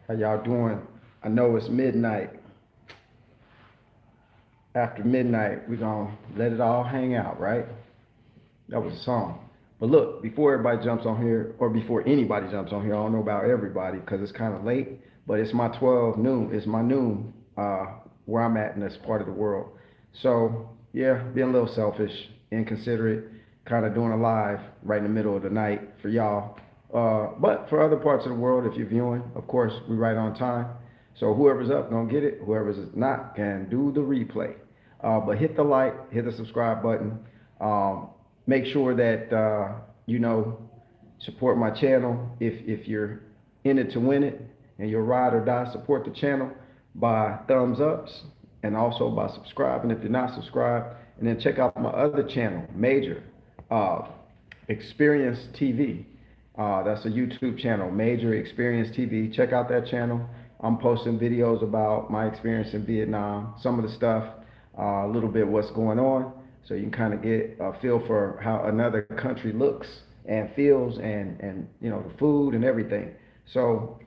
How y'all doing? I know it's midnight. After midnight, we're gonna let it all hang out, right? That was a song. But look, before everybody jumps on here, or before anybody jumps on here, I don't know about everybody because it's kind of late, but it's my 12 noon. It's my noon where I'm at in this part of the world. So, yeah, being a little selfish, inconsiderate, kind of doing a live right in the middle of the night for y'all. But for other parts of the world, if you're viewing, of course, we right on time. So whoever's up, gonna get it. Whoever's not can do the replay. But hit the like, hit the subscribe button. Um, Make sure that you know, support my channel. If you're in it to win it and you'll ride or die, support the channel by thumbs ups and also by subscribing if you're not subscribed. And then check out my other channel, Major uh, Experience TV. That's a YouTube channel, Major Experience TV. Check out that channel. I'm posting videos about my experience in Vietnam, some of the stuff, a little bit what's going on, so you can kind of get a feel for how another country looks and feels, and you know, the food and everything. So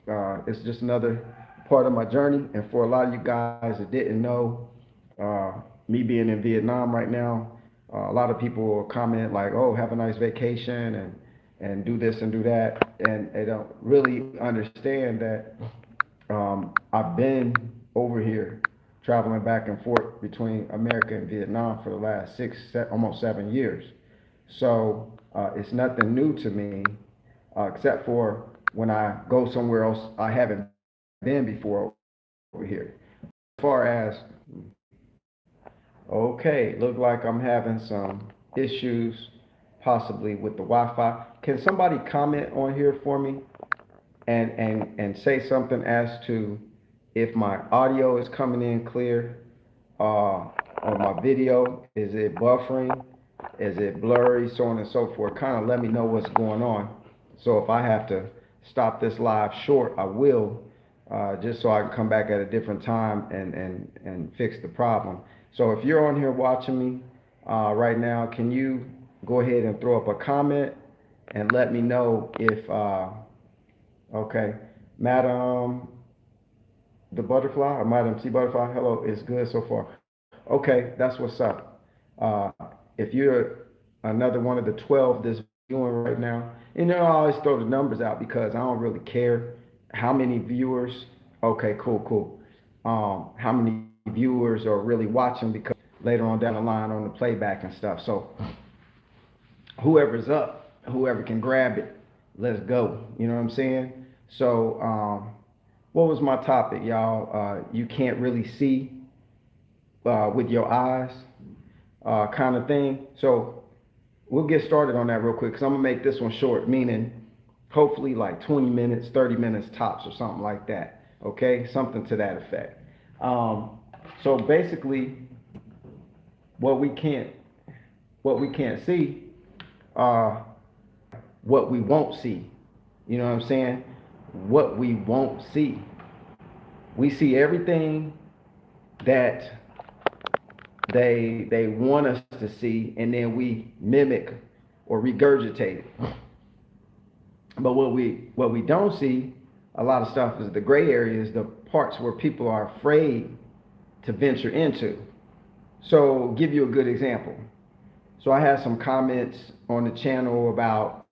it's just another part of my journey. And for a lot of you guys that didn't know, uh, me being in Vietnam right now, a lot of people will comment like, "Oh, have a nice vacation," and do this and do that, and they don't really understand that I've been over here traveling back and forth between America and Vietnam for the last almost 7 years. So it's nothing new to me, except for when I go somewhere else I haven't been before over here. As far as, okay, look like I'm having some issues possibly with the Wi-Fi. Can somebody comment on here for me and say something as to if my audio is coming in clear, or my video, is it buffering, is it blurry, so on and so forth. Kind of let me know what's going on. So if I have to stop this live short, I will, just so I can come back at a different time and fix the problem. So if you're on here watching me right now, can you go ahead and throw up a comment and let me know if okay, Madam the Butterfly, or Madam T Butterfly, hello, it's good so far. Okay, that's what's up. Uh, if you're another one of the 12 that's viewing right now, and you know, I always throw the numbers out because I don't really care how many viewers. Okay, cool, cool. How many viewers are really watching, because later on down the line on the playback and stuff. So whoever's up, whoever can grab it, let's go. You know what I'm saying? So, what was my topic, y'all? You can't really see with your eyes, kind of thing. So we'll get started on that real quick because I'm gonna make this one short, meaning hopefully like 20 minutes, 30 minutes tops, or something like that. Okay, something to that effect. So basically, what we can't, what we can't see, uh, what we won't see. You know what I'm saying? What we won't see. We see everything that they want us to see, and then we mimic or regurgitate it. But what we don't see, a lot of stuff, is the gray areas, the parts where people are afraid to venture into. So give you a good example. So I had some comments on the channel about,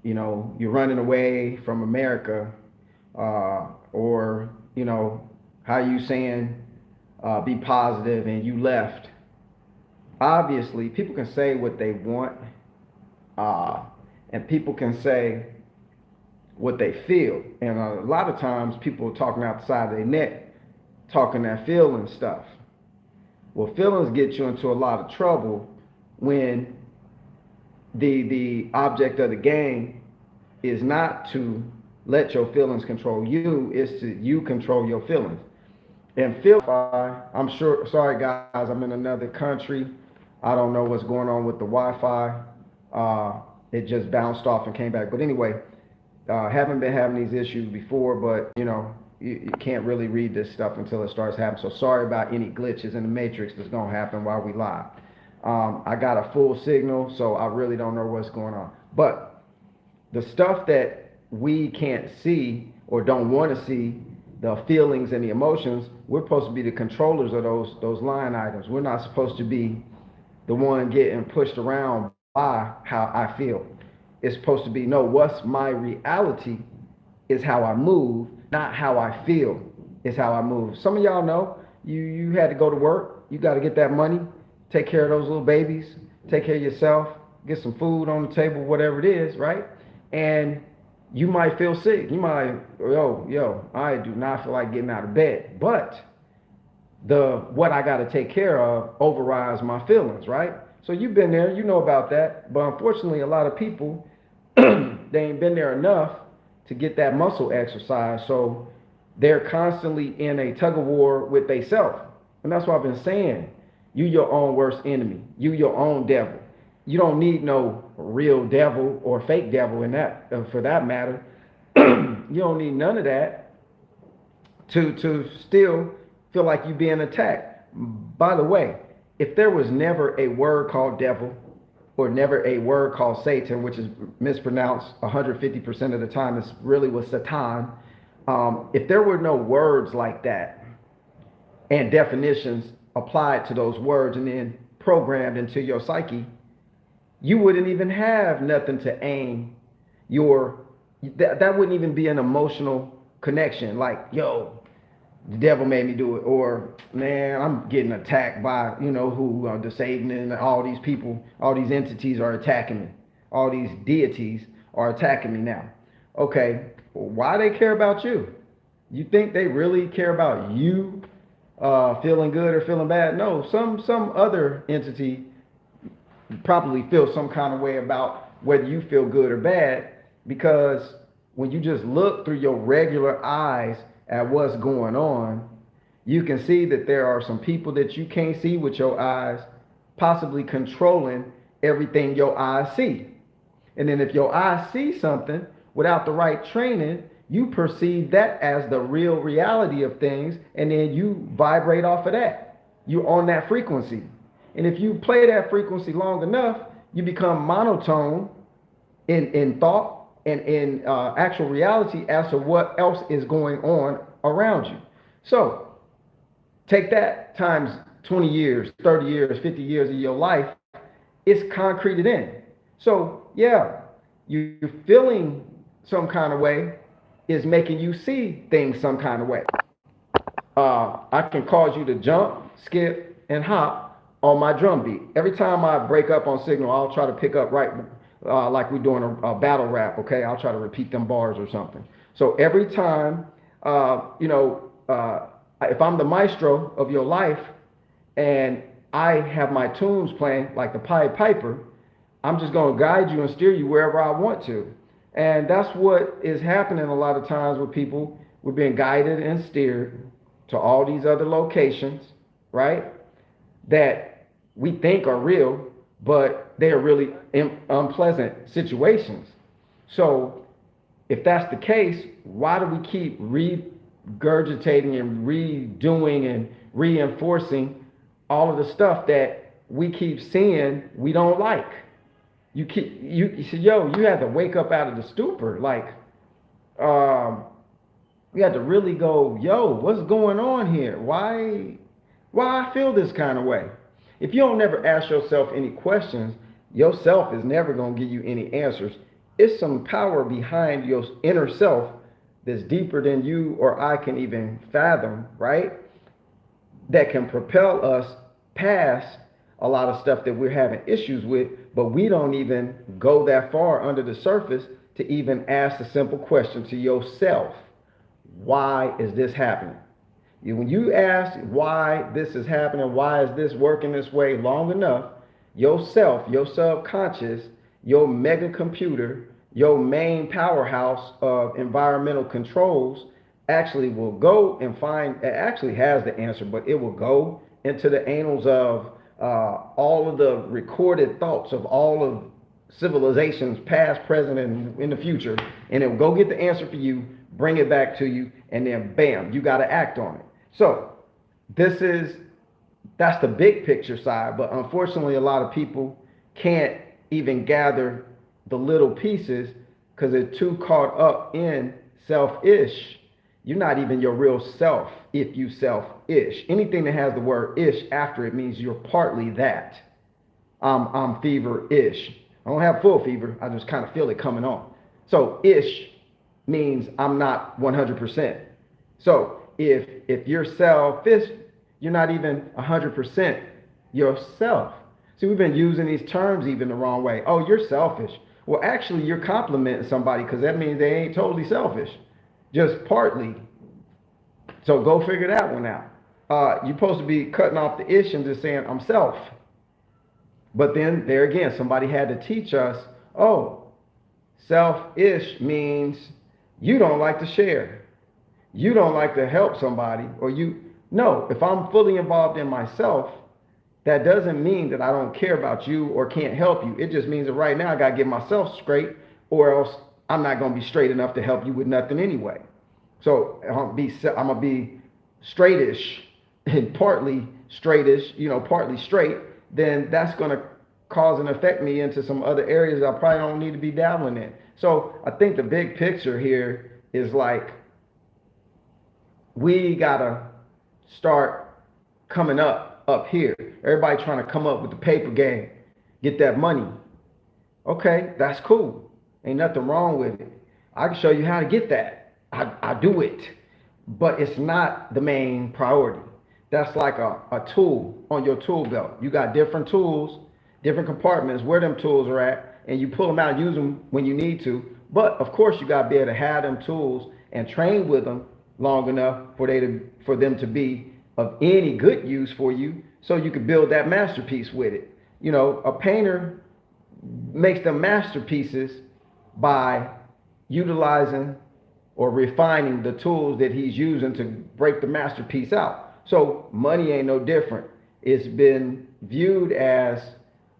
you know, you're running away from America, or, you know, how you saying be positive and you left. Obviously, people can say what they want, uh, and people can say what they feel. And a lot of times, people are talking outside of their neck, talking that feeling stuff. Well, feelings get you into a lot of trouble when the object of the game is not to let your feelings control you, it's to you control your feelings. And feel, I'm sure, sorry guys, I'm in another country. I don't know what's going on with the Wi-Fi. It just bounced off and came back. But anyway, haven't been having these issues before, but you know, you can't really read this stuff until it starts happening. So sorry about any glitches in the matrix that's gonna happen while we live. I got a full signal, so I really don't know what's going on. But the stuff that we can't see, or don't want to see the feelings and the emotions. We're supposed to be the controllers of those line items. We're not supposed to be the one getting pushed around by how I feel. It's supposed to be, no, what's my reality is how I move, not how I feel is how I move. Some of y'all know you had to go to work, you got to get that money, take care of those little babies, take care of yourself, get some food on the table, whatever it is, right? And you might feel sick. You might, I do not feel like getting out of bed. But the what I got to take care of overrides my feelings, right? So you've been there, you know about that. But unfortunately, a lot of people, they ain't been there enough to get that muscle exercise. So they're constantly in a tug of war with they self. And that's what I've been saying. You your own worst enemy. You your own devil. You don't need no real devil or fake devil in that, for that matter. You don't need none of that to still feel like you're being attacked. By the way, if there was never a word called devil or never a word called Satan, which is mispronounced 150% of the time, it really was Satan. If there were no words like that and definitions applied to those words and then programmed into your psyche, you wouldn't even have nothing to aim that wouldn't even be an emotional connection. Like, yo, the devil made me do it, or man, I'm getting attacked by who are Satan, and all these people, all these entities are attacking me, all these deities are attacking me now. Okay, well, why they care about you? You think they really care about you feeling good or feeling bad? No, some other entity probably feel some kind of way about whether you feel good or bad, because when you just look through your regular eyes at what's going on, you can see that there are some people that you can't see with your eyes, possibly controlling everything your eyes see. And then if your eyes see something without the right training, you perceive that as the real reality of things, and then you vibrate off of that. You're on that frequency. And if you play that frequency long enough, you become monotone in thought and in actual reality as to what else is going on around you. So take that times 20 years, 30 years, 50 years of your life, it's concreted in. So yeah, you're feeling some kind of way is making you see things some kind of way. I can cause you to jump, skip, and hop on my drum beat. Every time I break up on signal, I'll try to pick up right like we're doing a battle rap, okay? I'll try to repeat them bars or something. So every time, if I'm the maestro of your life and I have my tunes playing like the Pied Piper, I'm just going to guide you and steer you wherever I want to. And that's what is happening a lot of times with people. We're being guided and steered to all these other locations, right? That we think are real, but they are really unpleasant situations. So if that's the case, why do we keep regurgitating and redoing and reinforcing all of the stuff that we keep seeing we don't like? You said, you had to wake up out of the stupor. Like, you had to really go, what's going on here? Why I feel this kind of way? If you don't never ask yourself any questions, yourself is never going to give you any answers. It's some power behind your inner self that's deeper than you or I can even fathom, right? That can propel us past a lot of stuff that we're having issues with, but we don't even go that far under the surface to even ask the simple question to yourself. Why is this happening? When you ask why this is happening, why is this working this way long enough, yourself, your subconscious, your mega computer, your main powerhouse of environmental controls actually will go and find, it actually has the answer, but it will go into the annals of all of the recorded thoughts of all of civilizations, past, present, and in the future, and it will go get the answer for you, bring it back to you, and then bam, you got to act on it. So that's the big picture side, but unfortunately a lot of people can't even gather the little pieces because they're too caught up in selfish, you're not even your real self if you selfish. Anything that has the word ish after it means you're partly that. I'm fever-ish. I don't have full fever. I just kind of feel it coming on. So ish means I'm not 100%. So if you're selfish, you're not even 100% yourself. See, we've been using these terms even the wrong way. Oh, you're selfish. Well, actually, you're complimenting somebody because that means they ain't totally selfish, just partly. So go figure that one out. You're supposed to be cutting off the ish and just saying, I'm self. But then there again, somebody had to teach us, oh, selfish means you don't like to share. You don't like to help somebody, or no, if I'm fully involved in myself, that doesn't mean that I don't care about you or can't help you. It just means that right now I got to get myself straight, or else I'm not going to be straight enough to help you with nothing anyway. So I'm going to be straightish and partly straightish, partly straight, then that's going to cause and affect me into some other areas I probably don't need to be dabbling in. So I think the big picture here is like, we got to start coming up here. Everybody trying to come up with the paper game, get that money. Okay, that's cool. Ain't nothing wrong with it. I can show you how to get that. I do it. But it's not the main priority. That's like a tool on your tool belt. You got different tools, different compartments where them tools are at, and you pull them out and use them when you need to. But of course, you got to be able to have them tools and train with them long enough for them to be of any good use for you, so you could build that masterpiece with it. A painter makes them masterpieces by utilizing or refining the tools that he's using to break the masterpiece out. So money ain't no different. It's been viewed as,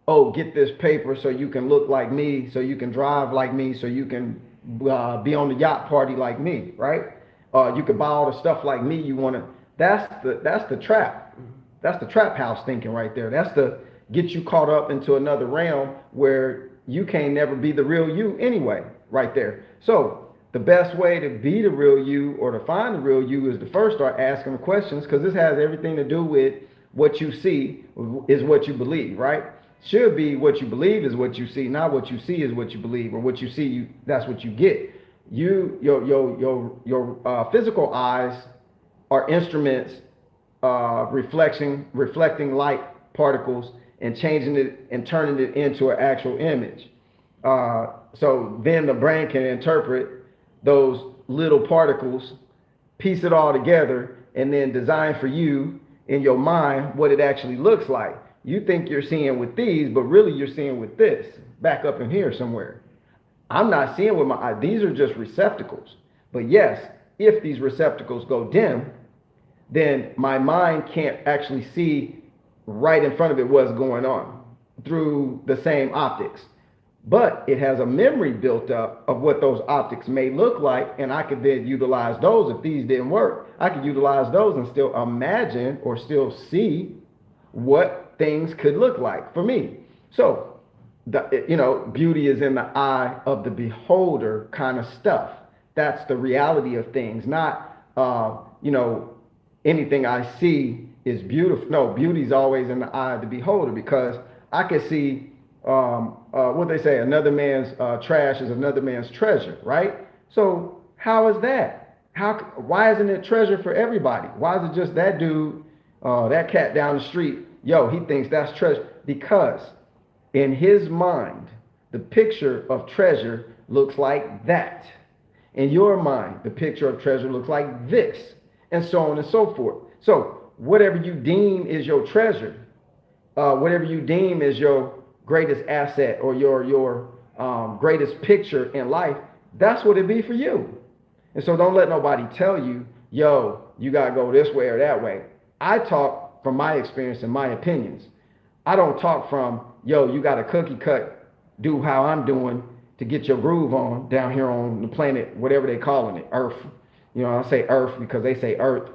oh, get this paper so you can look like me, so you can drive like me, so you can be on the yacht party like me, right? You can buy all the stuff like me you want to. That's the trap. That's the trap house thinking right there. That's the get you caught up into another realm where you can't never be the real you anyway, right there. So the best way to be the real you or to find the real you is to first start asking the questions, because this has everything to do with what you see is what you believe, right? Should be what you believe is what you see, not what you see is what you believe, or what you see, that's what you get. Your physical eyes are instruments reflecting light particles and changing it and turning it into an actual image. So then the brain can interpret those little particles, piece it all together, and then design for you in your mind what it actually looks like. You think you're seeing with these, but really you're seeing with this, back up in here somewhere. I'm not seeing with my eye. These are just receptacles. But yes, if these receptacles go dim, then my mind can't actually see right in front of it what's going on through the same optics. But it has a memory built up of what those optics may look like, and I could then utilize those. If these didn't work, I could utilize those and still imagine or still see what things could look like for me. So, beauty is in the eye of the beholder kind of stuff. That's the reality of things, not, anything I see is beautiful. No, beauty is always in the eye of the beholder, because I can see what they say, another man's trash is another man's treasure, right? So how is that? Why isn't it treasure for everybody? Why is it just that dude, that cat down the street, he thinks that's treasure? Because in his mind, the picture of treasure looks like that. In your mind, the picture of treasure looks like this, and so on and so forth. So whatever you deem is your treasure, whatever you deem is your greatest asset or your greatest picture in life, that's what it be for you. And so don't let nobody tell you, you got to go this way or that way. I talk from my experience and my opinions. I don't talk from, you got to cookie cut, do how I'm doing to get your groove on down here on the planet, whatever they calling it, Earth. I say Earth because they say Earth.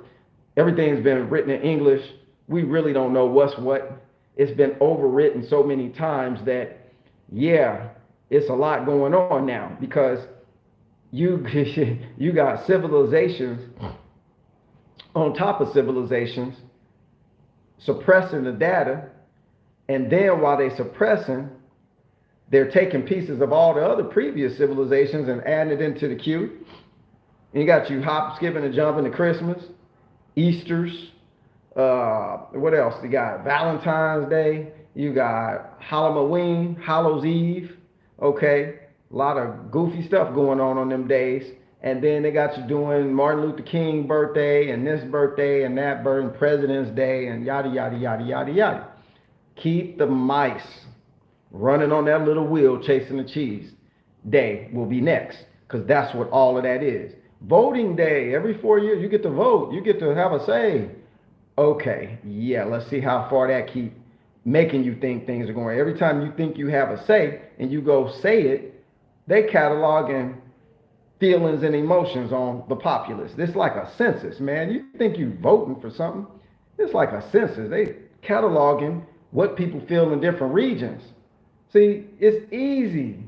Everything's been written in English. We really don't know what's what. It's been overwritten so many times that, it's a lot going on now, because you you got civilizations on top of civilizations suppressing the data, and then while they suppressing, they're taking pieces of all the other previous civilizations and adding it into the queue. And you got you hop, skipping, and jumping to Christmas, Easter's, what else? You got Valentine's Day, you got Halloween, Hallows Eve, okay? A lot of goofy stuff going on them days. And then they got you doing Martin Luther King birthday and this birthday and that birthday and President's Day and yada, yada, yada, yada, yada. Keep the mice running on that little wheel chasing the cheese. Day will be next, because that's what all of that is. Voting day, every 4 years you get to vote, you get to have a say. Okay, yeah, let's see how far that keep making you think things are going. Every time you think you have a say and you go say it, they cataloging feelings and emotions on the populace. It's like a census, man. You think you voting for something? It's like a census. They cataloging what people feel in different regions. See, it's easy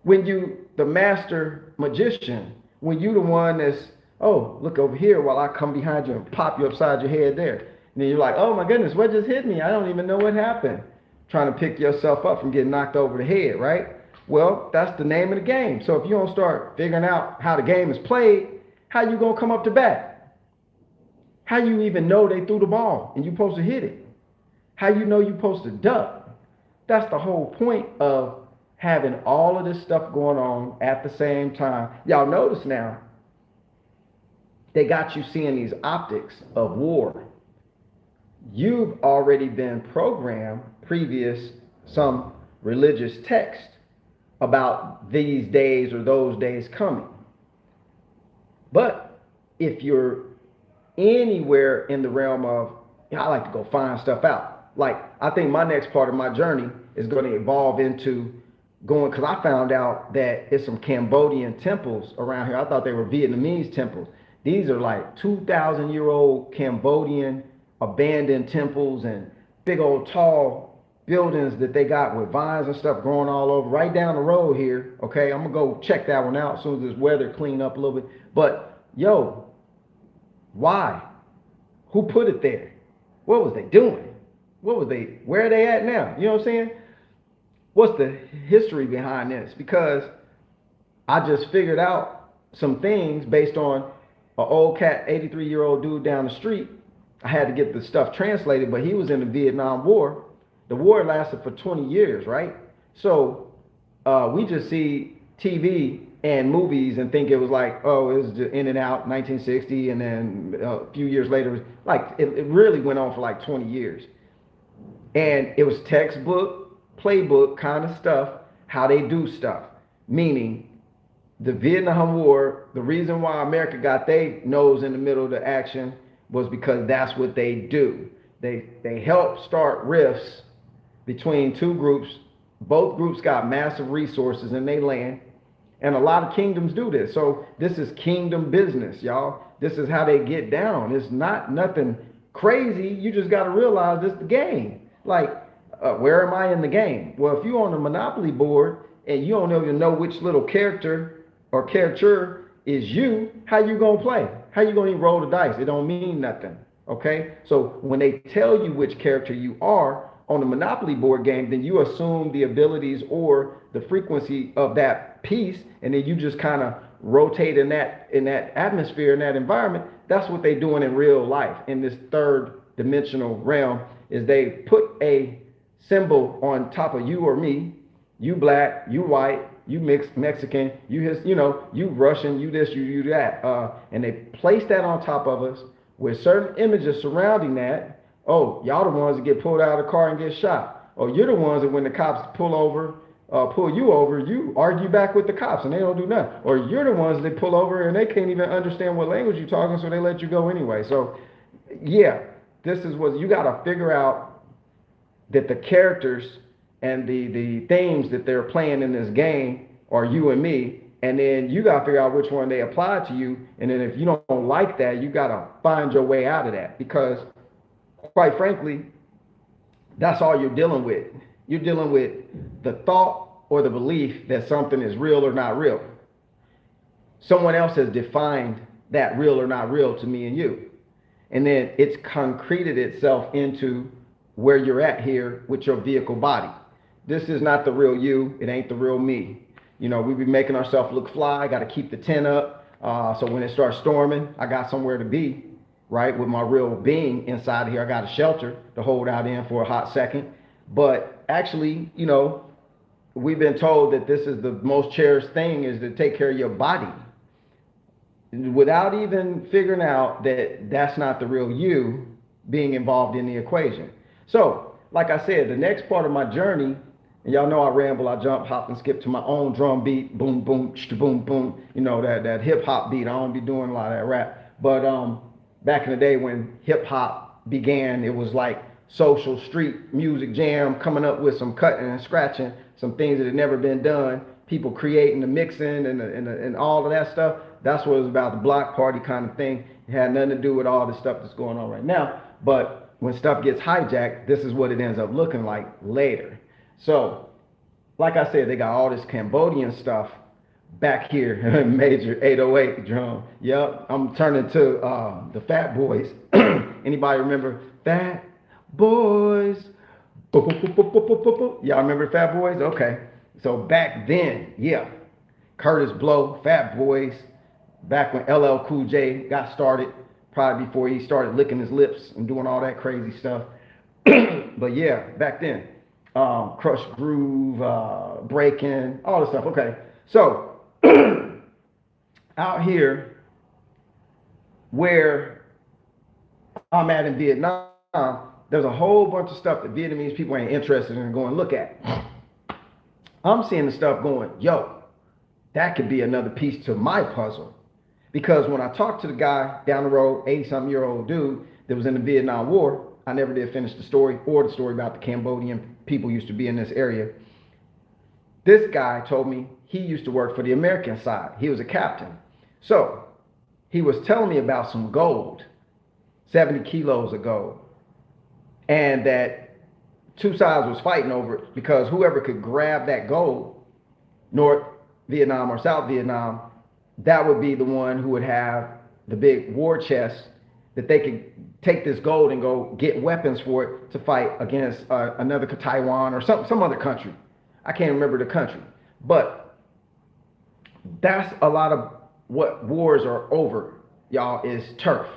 when you the master magician, when you the one that's, oh, look over here while I come behind you and pop you upside your head there. And then you're like, oh my goodness, what just hit me? I don't even know what happened. Trying to pick yourself up from getting knocked over the head, right? Well, that's the name of the game. So if you don't start figuring out how the game is played, how you gonna come up to bat? How you even know they threw the ball and you supposed to hit it? How you know you supposed to duck? That's the whole point of having all of this stuff going on at the same time. Y'all notice now, they got you seeing these optics of war. You've already been programmed previous some religious text about these days or those days coming. But if you're anywhere in the realm of, I like to go find stuff out. Like, I think my next part of my journey is going to evolve into going, because I found out that there's some Cambodian temples around here. I thought they were Vietnamese temples. These are like 2,000-year-old Cambodian abandoned temples and big old tall buildings that they got with vines and stuff growing all over right down the road here. Okay, I'm gonna go check that one out as soon as this weather clean up a little bit. But yo, why? Who put it there? What was they doing? Where are they at now? You know what I'm saying? What's the history behind this? Because I just figured out some things based on an old cat, 83-year-old dude down the street. I had to get the stuff translated, but he was in the Vietnam War. The war lasted for 20 years, right? So we just see TV and movies and think it was like, oh, it was just in and out, 1960, and then a few years later, like it really went on for like 20 years. And it was textbook, playbook kind of stuff, how they do stuff. Meaning, the Vietnam War, the reason why America got their nose in the middle of the action was because that's what they do. They help start rifts between two groups. Both groups got massive resources in their land, and a lot of kingdoms do this. So this is kingdom business, y'all. This is how they get down. It's not nothing crazy. You just got to realize this is the game. Like, where am I in the game? Well, if you're on the Monopoly board and you don't even know which little character or character is you, how you gonna play? How you gonna even roll the dice? It don't mean nothing, okay? So when they tell you which character you are on the Monopoly board game, then you assume the abilities or the frequency of that piece, and then you just kind of rotate in that atmosphere, in that environment. That's what they're doing in real life. In this third dimensional realm, is they put a symbol on top of you or me, you black, you white, you mixed Mexican, you Russian, you this, you that, and they place that on top of us with certain images surrounding that. Oh, y'all the ones that get pulled out of the car and get shot. Oh, you're the ones that when the cops pull you over, you argue back with the cops and they don't do nothing. Or you're the ones that pull over and they can't even understand what language you're talking, so they let you go anyway. So yeah, this is what you got to figure out, that the characters and the themes that they're playing in this game are you and me, and then you got to figure out which one they apply to you. And then if you don't like that, you got to find your way out of that, because quite frankly, that's all you're dealing with. You're dealing with the thought or the belief that something is real or not real. someone else has defined that real or not real to me and you. And then it's concreted itself into where you're at here with your vehicle body. This is not the real you. It ain't the real me. You know, we be making ourselves look fly. Got to keep the tent up. So when it starts storming, I got somewhere to be, right? With my real being inside of here. I got a shelter to hold out in for a hot second. But actually, you know, we've been told that this is the most cherished thing, is to take care of your body, without even figuring out that that's not the real you being involved in the equation. So, like I said, the next part of my journey, and y'all know I ramble, I jump, hop, and skip to my own drum beat, boom, boom, boom, boom, you know, that hip hop beat. I don't be doing a lot of that rap. But back in the day when hip hop began, it was like social street music jam, coming up with some cutting and scratching, some things that had never been done, people creating the mixing and all of that stuff. That's what it was about, the block party kind of thing. It had nothing to do with all the stuff that's going on right now. But when stuff gets hijacked, this is what it ends up looking like later. So, like I said, they got all this Cambodian stuff back here, major 808 drum. Yep, I'm turning to the Fat Boys. Anybody remember Fat Boys? Y'all remember Fat Boys? Okay. So back then, yeah, Curtis Blow, Fat Boys, back when LL Cool J got started, probably before he started licking his lips and doing all that crazy stuff. But yeah, back then, Crush Groove, Breaking, all the stuff. Okay, so out here where I'm at in Vietnam, there's a whole bunch of stuff that Vietnamese people ain't interested in going look at. I'm seeing the stuff going, yo, that could be another piece to my puzzle. Because when I talked to the guy down the road, 80-something-year-old dude that was in the Vietnam War, I never did finish the story or the story about the Cambodian people used to be in this area. This guy told me he used to work for the American side. He was a captain. So he was telling me about some gold, 70 kilos of gold. And that two sides was fighting over it because whoever could grab that gold, North Vietnam or South Vietnam, that would be the one who would have the big war chest that they could take this gold and go get weapons for it to fight against another Taiwan or some other country. I can't remember the country. But that's a lot of what wars are over, y'all, is turf.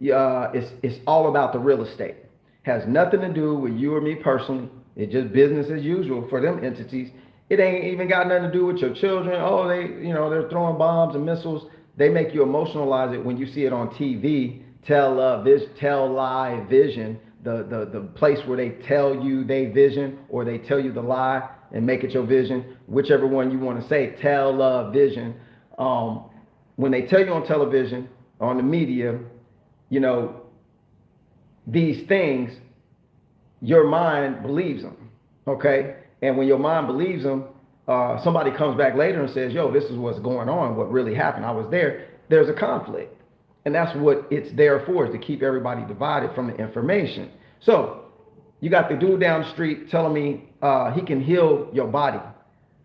It's all about the real estate. Has nothing to do with you or me personally. It's just business as usual for them entities. It ain't even got nothing to do with your children. Oh, they're throwing bombs and missiles. They make you emotionalize it when you see it on TV. Tell lie vision, the place where they tell you they vision or they tell you the lie and make it your vision, whichever one you want to say. Tell vision. When they tell you on television, on the media, you know, these things, your mind believes them, okay? And when your mind believes them, somebody comes back later and says, yo, this is what's going on, what really happened, I was there. There's a conflict. And that's what it's there for, is to keep everybody divided from the information. So you got the dude down the street telling me he can heal your body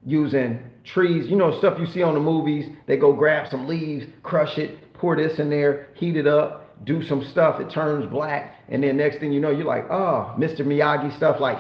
using trees, you know, stuff you see on the movies. They go grab some leaves, crush it, pour this in there, heat it up, do some stuff, it turns black, and then next thing you know, you're like, oh, Mr. Miyagi stuff, like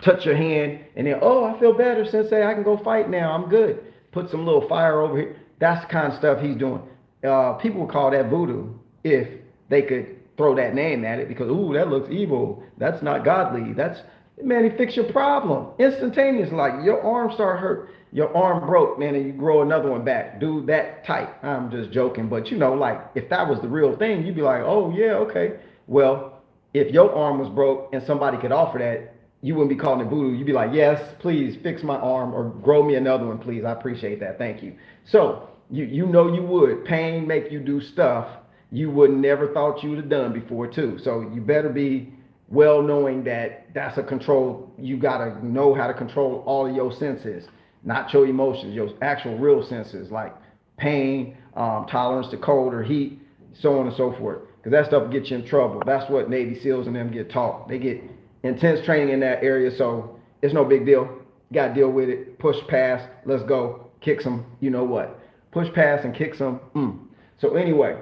touch your hand, and then, oh, I feel better, Sensei, I can go fight now, I'm good. Put some little fire over here. That's the kind of stuff he's doing. People would call that voodoo if they could throw that name at it, because, ooh, that looks evil, that's not godly, that's, man, he fixed your problem instantaneous. Like your arm start hurt, your arm broke, man, and you grow another one back. Dude, that tight. I'm just joking, but you know, like if that was the real thing, you'd be like, oh yeah, okay. Well, if your arm was broke and somebody could offer that, you wouldn't be calling it voodoo. You'd be like, yes, please fix my arm or grow me another one, please. I appreciate that. Thank you. So you know you would. Pain make you do stuff you would never thought you would have done before too. So you better be well knowing that that's a control. You got to know how to control all of your senses, not your emotions, your actual real senses like pain, tolerance to cold or heat, so on and so forth. Because that stuff gets you in trouble. That's what Navy SEALs and them get taught. They get intense training in that area, so it's no big deal. Got to deal with it, push past, let's go, kick some, you know what. push past and kick some. So anyway,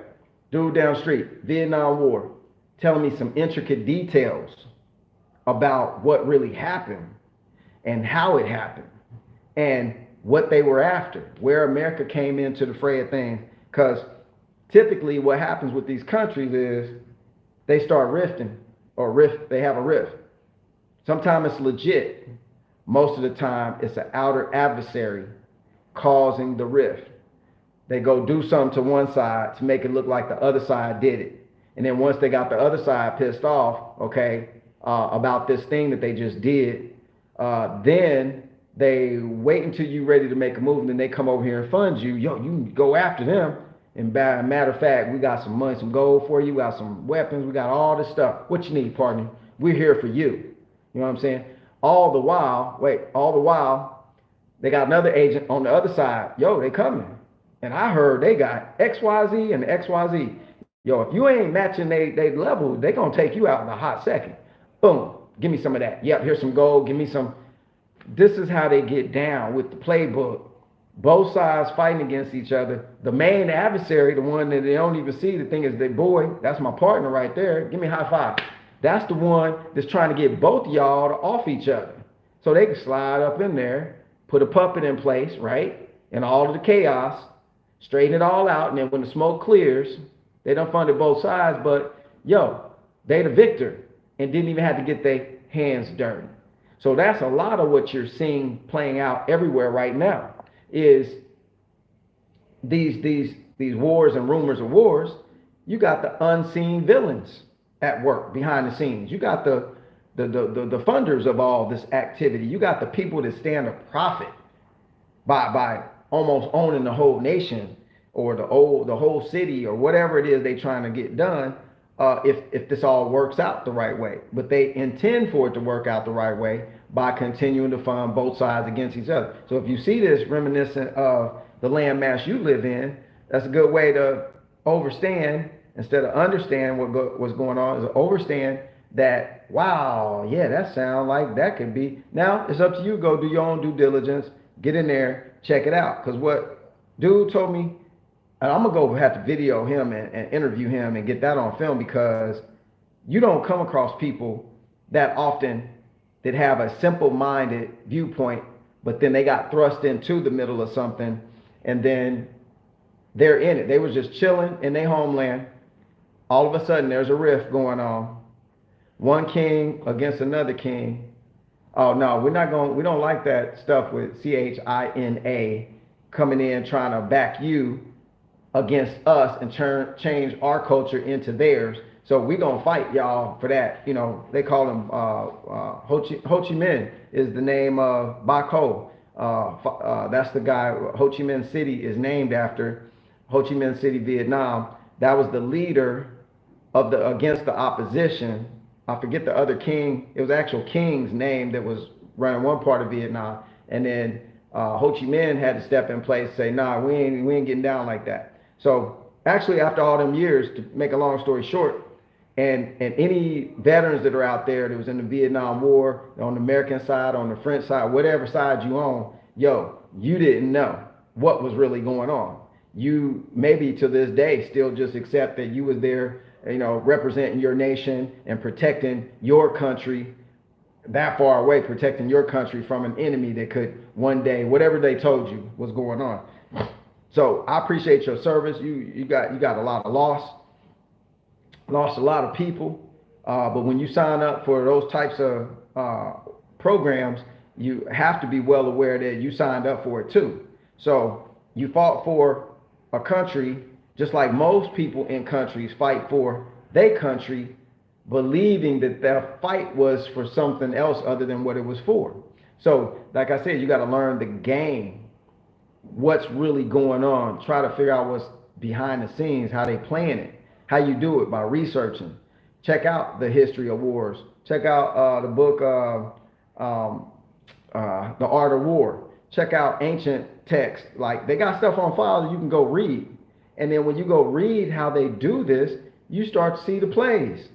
dude down the street, Vietnam War, telling me some intricate details about what really happened and how it happened and what they were after, where America came into the fray of things. Because typically what happens with these countries is they start rifting they have a rift. Sometimes it's legit. Most of the time it's an outer adversary causing the rift. They go do something to one side to make it look like the other side did it. And then once they got the other side pissed off, okay, about this thing that they just did, then they wait until you're ready to make a move, and then they come over here and fund you. Yo, you can go after them. And matter of fact, we got some money, some gold for you. We got some weapons. We got all this stuff. What you need, partner? We're here for you. You know what I'm saying? All the while, they got another agent on the other side. Yo, they coming. And I heard they got XYZ and XYZ. Yo, if you ain't matching they level, they gonna take you out in a hot second. Boom. Give me some of that. Yep, here's some gold. Give me some. This is how they get down with the playbook. Both sides fighting against each other. The main adversary, the one that they don't even see, the thing is, they boy, that's my partner right there. Give me a high five. That's the one that's trying to get both of y'all to off each other. So they can slide up in there, put a puppet in place, right? And all of the chaos, straighten it all out. And then when the smoke clears, they done funded both sides, but yo, they the victor and didn't even have to get their hands dirty. So that's a lot of what you're seeing playing out everywhere right now. Is these wars and rumors of wars. You got the unseen villains at work behind the scenes. You got the funders of all this activity. You got the people that stand to profit by almost owning the whole nation or the whole city or whatever it is they trying to get done. If this all works out the right way, but they intend for it to work out the right way by continuing to fund both sides against each other. So if you see this reminiscent of the landmass you live in, that's a good way to overstand instead of understand what's going on. Is to overstand that, wow, yeah, that sounds like that could be. Now it's up to you. Go do your own due diligence, get in there, check it out. Because what dude told me, and I'm gonna have to video him and interview him and get that on film, because you don't come across people that often that have a simple-minded viewpoint, but then they got thrust into the middle of something, and then they're in it. They was just chilling in their homeland. All of a sudden, there's a rift going on. One king against another king. Oh no, we don't like that stuff with China coming in trying to back you against us and change our culture into theirs. So we gonna fight y'all for that. You know, they call him Ho Chi Minh is the name of Bac Ho. That's the guy. Ho Chi Minh City is named after Ho Chi Minh City, Vietnam. That was the leader of against the opposition. I forget the other king. It was actual king's name that was running one part of Vietnam, and then Ho Chi Minh had to step in place, say, nah, we ain't getting down like that. So actually, after all them years, to make a long story short, and any veterans that are out there that was in the Vietnam War, on the American side, on the French side, whatever side you own, yo, you didn't know what was really going on. You maybe to this day still just accept that you was there, you know, representing your nation and protecting your country that far away, protecting your country from an enemy that could one day, whatever they told you was going on. So I appreciate your service. You got a lot of lost a lot of people, but when you sign up for those types of programs, you have to be well aware that you signed up for it too. So you fought for a country, just like most people in countries fight for their country, believing that their fight was for something else other than what it was for. So like I said, you got to learn the game, what's really going on, try to figure out what's behind the scenes, how they playing it. How you do it by researching. Check out the history of wars. Check out the book, The Art of War. Check out ancient texts. Like, they got stuff on file that you can go read. And then when you go read how they do this, you start to see the plays.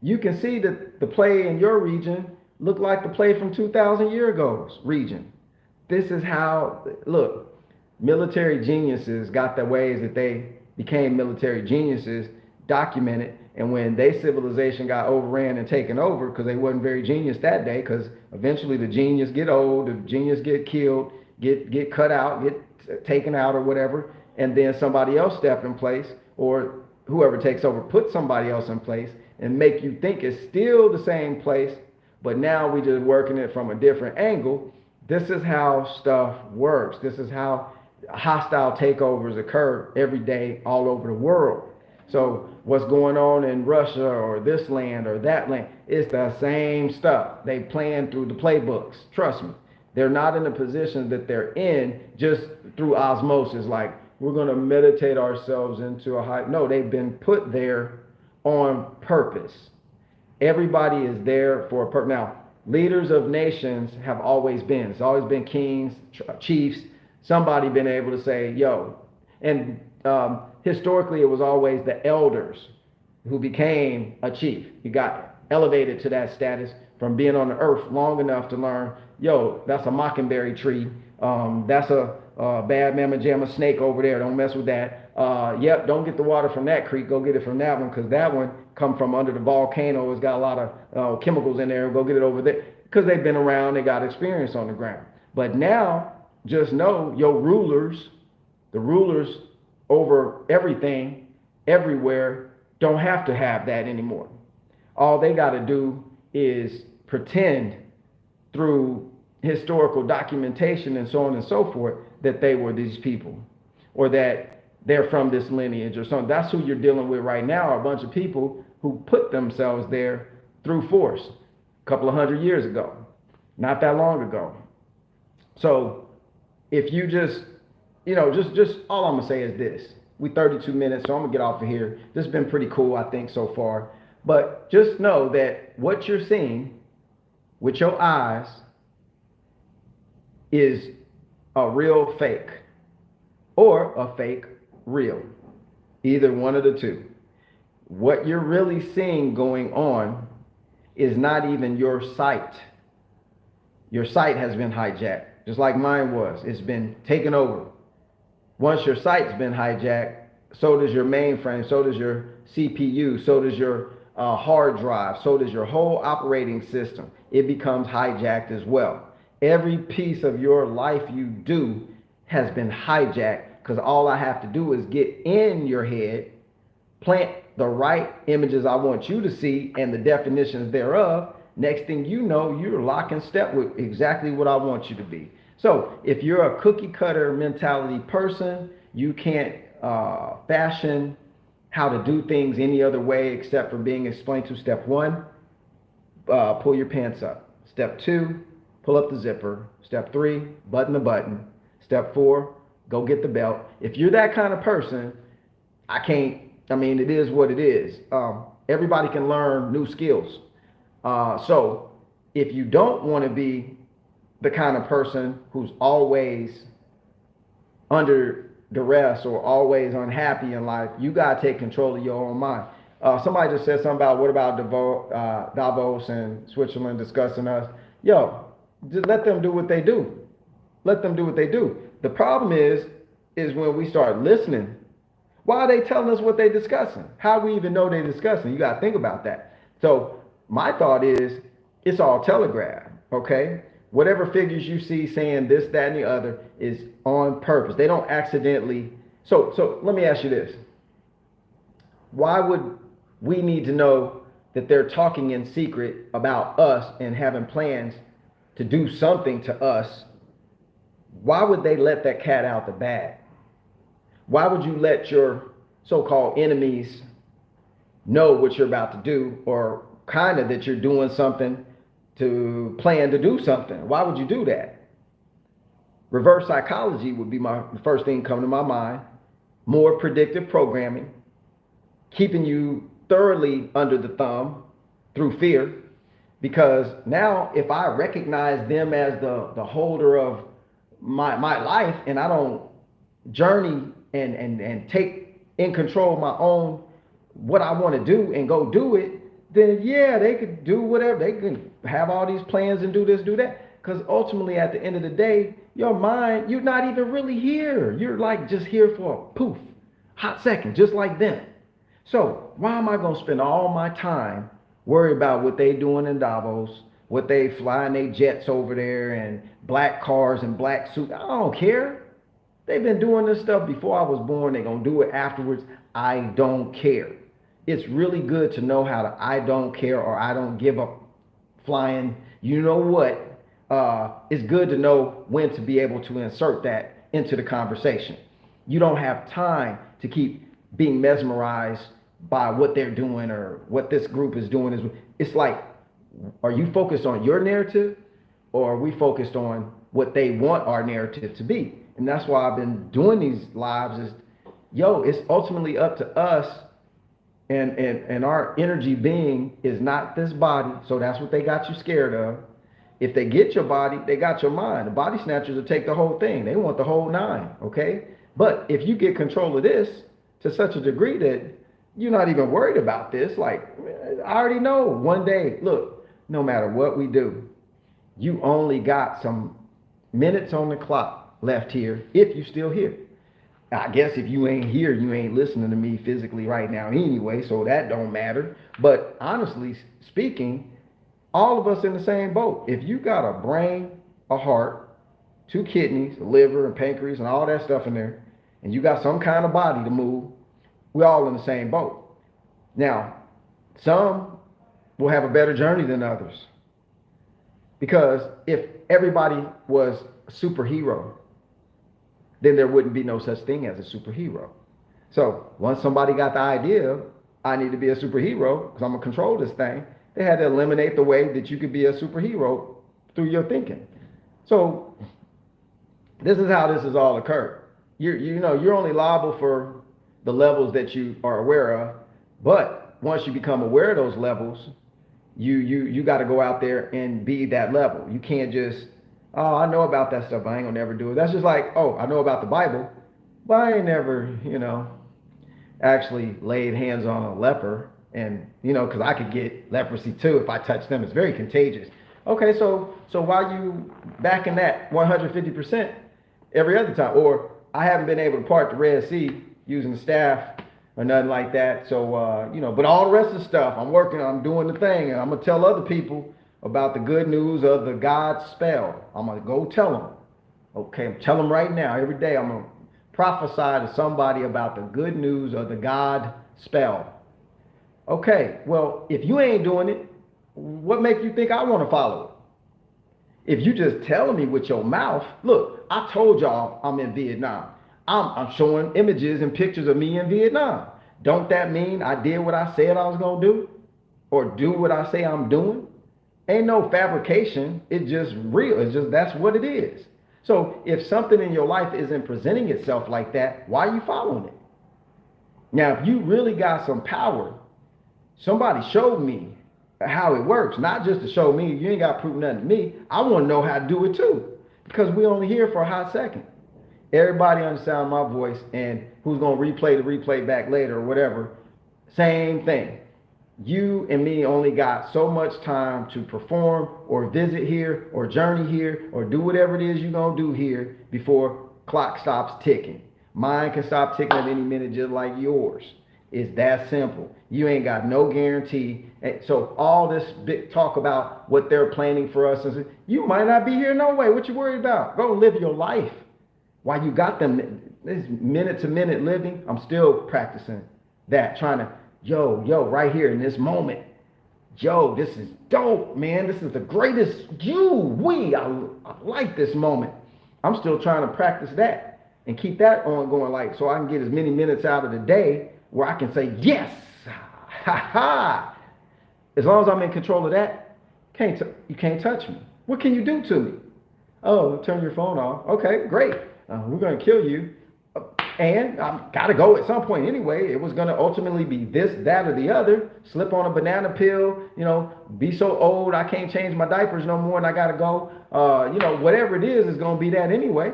You can see that the play in your region look like the play from 2,000 years ago's region. This is how, look, military geniuses got the ways that they became military geniuses documented. And when their civilization got overran and taken over, because they wasn't very genius that day, because eventually the genius get old, the genius get killed, get cut out, get taken out or whatever, and then somebody else step in place, or whoever takes over put somebody else in place and make you think it's still the same place, but now we just working it from a different angle. This is how stuff works. This is how hostile takeovers occur every day all over the world. So what's going on in Russia or this land or that land, it's the same stuff. They plan through the playbooks. Trust me. They're not in the position that they're in just through osmosis, like we're going to meditate ourselves into a high. No, they've been put there on purpose. Everybody is there for a purpose. Now, leaders of nations have always been. It's always been kings, chiefs, somebody been able to say, yo. And historically, it was always the elders who became a chief. You got elevated to that status from being on the earth long enough to learn, yo, that's a mockingbird tree. That's a bad mamma jamma snake over there. Don't mess with that. Yep, don't get the water from that creek. Go get it from that one, because that one come from under the volcano. It's got a lot of chemicals in there. Go get it over there, because they've been around. They got experience on the ground. But now, just know your rulers, the rulers over everything, everywhere, don't have to have that anymore. All they got to do is pretend through historical documentation and so on and so forth that they were these people, or that they're from this lineage or something. That's who you're dealing with right now, are a bunch of people who put themselves there through force a couple of 100 years ago, not that long ago. So if you just, just all I'm gonna say is this. We 32 minutes, so I'm gonna get off of here. This has been pretty cool, I think, so far. But just know that what you're seeing with your eyes is a real fake, or a fake real. Either one of the two. What you're really seeing going on is not even your sight. Your sight has been hijacked, just like mine was. It's been taken over. Once your sight's been hijacked, so does your mainframe, so does your CPU, so does your hard drive, so does your whole operating system. It becomes hijacked as well. Every piece of your life you do has been hijacked, because all I have to do is get in your head, plant the right images I want you to see and the definitions thereof. Next thing you know, you're lock in step with exactly what I want you to be. So if you're a cookie cutter mentality person, you can't fashion how to do things any other way except for being explained to. Step one, pull your pants up. Step two, pull up the zipper. Step three, button the button. Step four, go get the belt. If you're that kind of person, it is what it is. Everybody can learn new skills. So if you don't want to be the kind of person who's always under duress or always unhappy in life, you got to take control of your own mind. Somebody just said something about, what about Davos and Switzerland discussing us? Yo, just let them do what they do. Let them do what they do. The problem is when we start listening, why are they telling us what they're discussing? How we even know they're discussing? You got to think about that. So my thought is, it's all telegraphed, okay? Whatever figures you see saying this, that, and the other is on purpose. They don't accidentally. So let me ask you this. Why would we need to know that they're talking in secret about us and having plans to do something to us? Why would they let that cat out the bag? Why would you let your so-called enemies know what you're about to do, or kind of that you're doing something to plan to do something? Why would you do that? Reverse psychology would be the first thing coming to my mind. More predictive programming, keeping you thoroughly under the thumb through fear. Because now if I recognize them as the holder of my life, and I don't journey and take in control of my own what I want to do and go do it, then yeah, they could do whatever. They can have all these plans and do this, do that. Because ultimately, at the end of the day, Your mind, you're not even really here. You're like just here for a poof, hot second, just like them. So why am I going to spend all my time worry about what they doing in Davos, what they flying their jets over there and black cars and black suits? I don't care. They've been doing this stuff before I was born. They're going to do it afterwards. I don't care. It's really good to know how to I don't care or I don't give a flying. You know what? It's good to know when to be able to insert that into the conversation. You don't have time to keep being mesmerized by what they're doing or what this group is doing. It's like, are you focused on your narrative or are we focused on what they want our narrative to be? And that's why I've been doing these lives is, it's ultimately up to us, and our energy being is not this body. So that's what they got you scared of. If they get your body, they got your mind. The body snatchers will take the whole thing. They want the whole nine, okay? But if you get control of this to such a degree that you're not even worried about this, like, I already know one day, look, no matter what we do, you only got some minutes on the clock left here if you're still here. I guess if you ain't here, you ain't listening to me physically right now anyway, so that don't matter. But honestly speaking, all of us in the same boat. If you got a brain, a heart, 2 kidneys, a liver and pancreas and all that stuff in there, and you got some kind of body to move, we're all in the same boat. Now, some will have a better journey than others. Because if everybody was a superhero, then there wouldn't be no such thing as a superhero. So once somebody got the idea, I need to be a superhero because I'm going to control this thing, they had to eliminate the way that you could be a superhero through your thinking. So this is how this has all occurred. You're only liable for the levels that you are aware of, but once you become aware of those levels, you got to go out there and be that level. You can't just, oh, I know about that stuff, but I ain't gonna never do it. That's just like, oh, I know about the Bible, but I ain't never, actually laid hands on a leper, and because I could get leprosy too if I touch them. It's very contagious. Okay, so why you backing that 150% every other time? Or I haven't been able to part the Red Sea using the staff or nothing like that. So but all the rest of the stuff, I'm doing the thing, and I'm gonna tell other people about the good news of the God spell. I'm gonna go tell them. Okay, tell them right now. Every day I'm gonna prophesy to somebody about the good news of the God spell. Okay, well, if you ain't doing it, what makes you think I want to follow it? If you just telling me with your mouth, look, I told y'all I'm in Vietnam. I'm showing images and pictures of me in Vietnam. Don't that mean I did what I said I was gonna do? Or do what I say I'm doing? Ain't no fabrication. It's just real. It's just, that's what it is. So if something in your life isn't presenting itself like that, why are you following it? Now, if you really got some power, somebody showed me how it works. Not just to show me, you ain't got to prove nothing to me. I want to know how to do it too. Because we only here for a hot second. Everybody understand my voice, and who's going to replay the replay back later or whatever, same thing. You and me only got so much time to perform or visit here or journey here or do whatever it is you're going to do here before clock stops ticking. Mine can stop ticking at any minute just like yours. It's that simple. You ain't got no guarantee. So all this big talk about what they're planning for us, you might not be here no way. What you worried about? Go live your life. While you got them, this minute to minute living, I'm still practicing that, trying to, right here in this moment. This is dope, man. This is the greatest I like this moment. I'm still trying to practice that and keep that on going, like, so I can get as many minutes out of the day where I can say, yes, ha ha. As long as I'm in control of that, you can't touch me. What can you do to me? Oh, turn your phone off. Okay, great. We're going to kill you. And I've got to go at some point anyway. It was going to ultimately be this, that, or the other. Slip on a banana pill, be so old I can't change my diapers no more and I got to go. Whatever it is going to be that anyway.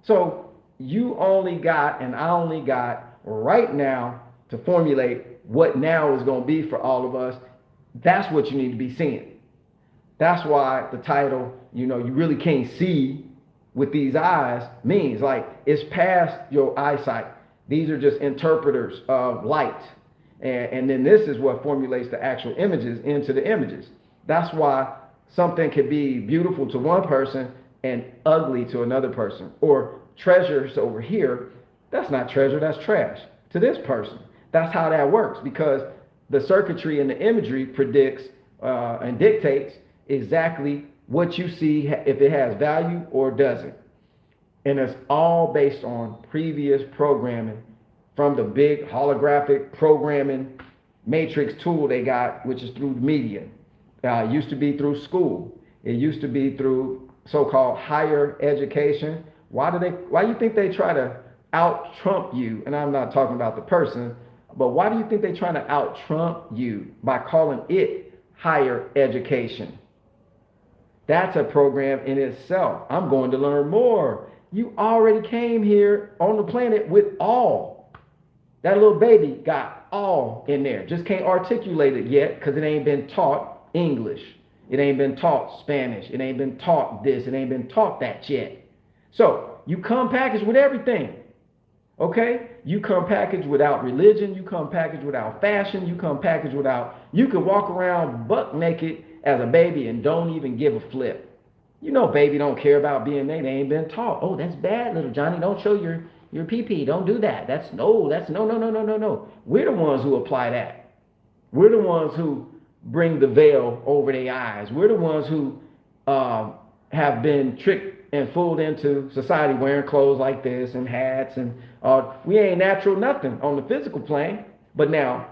So you only got, and I only got right now to formulate what now is going to be for all of us. That's what you need to be seeing. That's why the title, you really can't see with these eyes means. Like, it's past your eyesight. These are just interpreters of light. And then this is what formulates the actual images into the images. That's why something could be beautiful to one person and ugly to another person. Or treasures over here, that's not treasure, that's trash to this person. That's how that works, because the circuitry and the imagery predicts and dictates exactly what you see, if it has value or doesn't. And it's all based on previous programming from the big holographic programming matrix tool they got, which is through the media. It used to be through school. It used to be through so-called higher education. Why do you think they try to out-Trump you? And I'm not talking about the person, but why do you think they're trying to out-Trump you by calling it higher education? That's a program in itself. I'm going to learn more. You already came here on the planet with all. That little baby got all in there. Just can't articulate it yet because it ain't been taught English. It ain't been taught Spanish. It ain't been taught this. It ain't been taught that yet. So you come packaged with everything. Okay? You come packaged without religion. You come packaged without fashion. You come packaged without... You can walk around buck naked as a baby and don't even give a flip. You know baby don't care about being naked. They ain't been taught. Oh, that's bad, little Johnny. Don't show your pee-pee. Don't do that. That's no. We're the ones who apply that. We're the ones who bring the veil over their eyes. We're the ones who have been tricked and fooled into society wearing clothes like this and hats. And we ain't natural nothing on the physical plane. But now,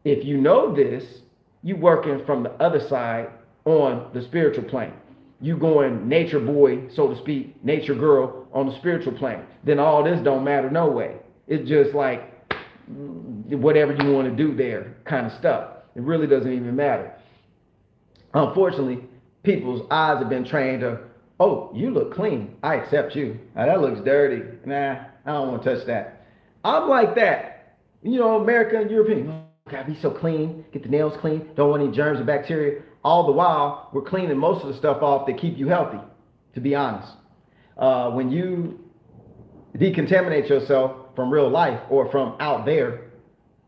if you know this, you working from the other side on the spiritual plane. You going nature boy, so to speak, nature girl on the spiritual plane. Then all this don't matter no way. It's just like whatever you want to do there kind of stuff. It really doesn't even matter. Unfortunately, people's eyes have been trained to, oh, you look clean. I accept you. Now, that looks dirty. Nah, I don't want to touch that. I'm like that. You know, American and European. Oh, gotta be so clean. Get the nails clean. Don't want any germs or bacteria. All the while, we're cleaning most of the stuff off that keep you healthy, to be honest. When you decontaminate yourself from real life or from out there,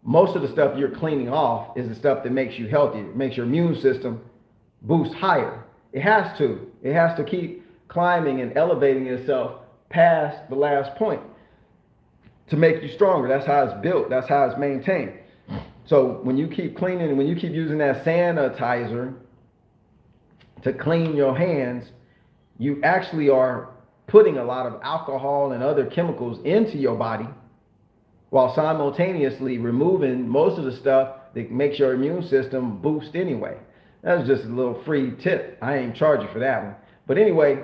most of the stuff you're cleaning off is the stuff that makes you healthy. It makes your immune system boost higher. It has to. It has to keep climbing and elevating itself past the last point to make you stronger. That's how it's built. That's how it's maintained. So when you keep cleaning and when you keep using that sanitizer to clean your hands, you actually are putting a lot of alcohol and other chemicals into your body while simultaneously removing most of the stuff that makes your immune system boost anyway. That's just a little free tip. I ain't charging for that one. But anyway,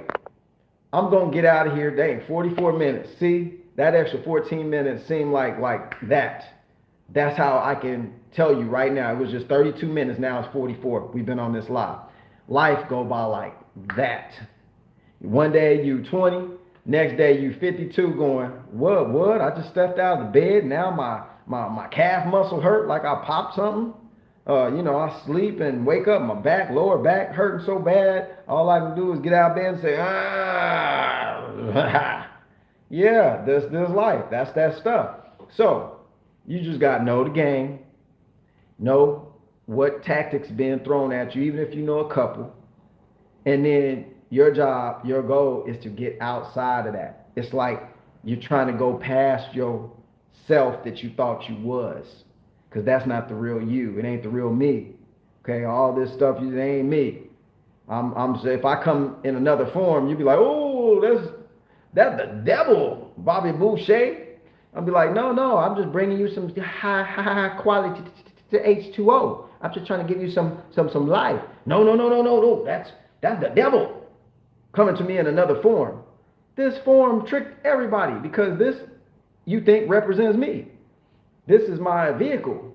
I'm going to get out of here. Dang, 44 minutes. See, that extra 14 minutes seemed like that. That's how I can tell you right now. It was just 32 minutes. Now it's 44. We've been on this live. Life go by like that. One day you 20, next day you 52 going, what? I just stepped out of the bed. Now my calf muscle hurt like I popped something. I sleep and wake up, my lower back hurting so bad. All I can do is get out of bed and say, yeah, this life. That's that stuff. So you just got to know the game, know what tactics being thrown at you, even if you know a couple. And then your job, your goal is to get outside of that. It's like you're trying to go past your self that you thought you was, because that's not the real you. It ain't the real me. Okay, all this stuff, it ain't me. If I come in another form, you'd be like, oh, that's the devil, Bobby Boucher. I'll be like, no, I'm just bringing you some high quality H2O. I'm just trying to give you some life. No. That's the devil coming to me in another form. This form tricked everybody because this, you think, represents me. This is my vehicle.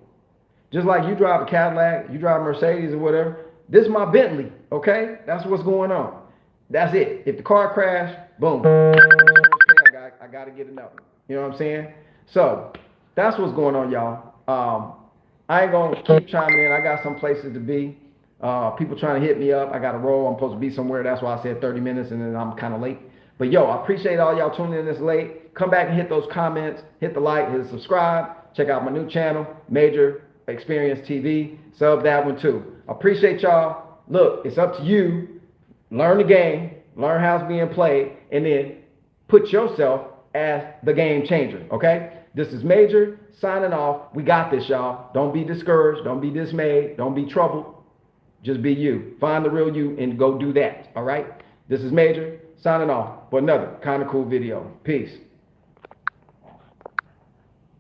Just like you drive a Cadillac, you drive a Mercedes or whatever. This is my Bentley, okay? That's what's going on. That's it. If the car crash, boom. I got to get another one. You know what I'm saying? So that's what's going on, y'all. I ain't going to keep chiming in. I got some places to be. People trying to hit me up. I got to roll. I'm supposed to be somewhere. That's why I said 30 minutes and then I'm kind of late. But yo, I appreciate all y'all tuning in this late. Come back and hit those comments, hit the like, hit the subscribe. Check out my new channel, Major Experience TV. Sub that one too. I appreciate y'all. Look, it's up to you. Learn the game, learn how it's being played, and then put yourself as the game changer, okay? This is Major signing off. We got this, y'all. Don't be discouraged. Don't be dismayed. Don't be troubled. Just be you. Find the real you and go do that, all right? This is Major signing off for another kind of cool video. Peace.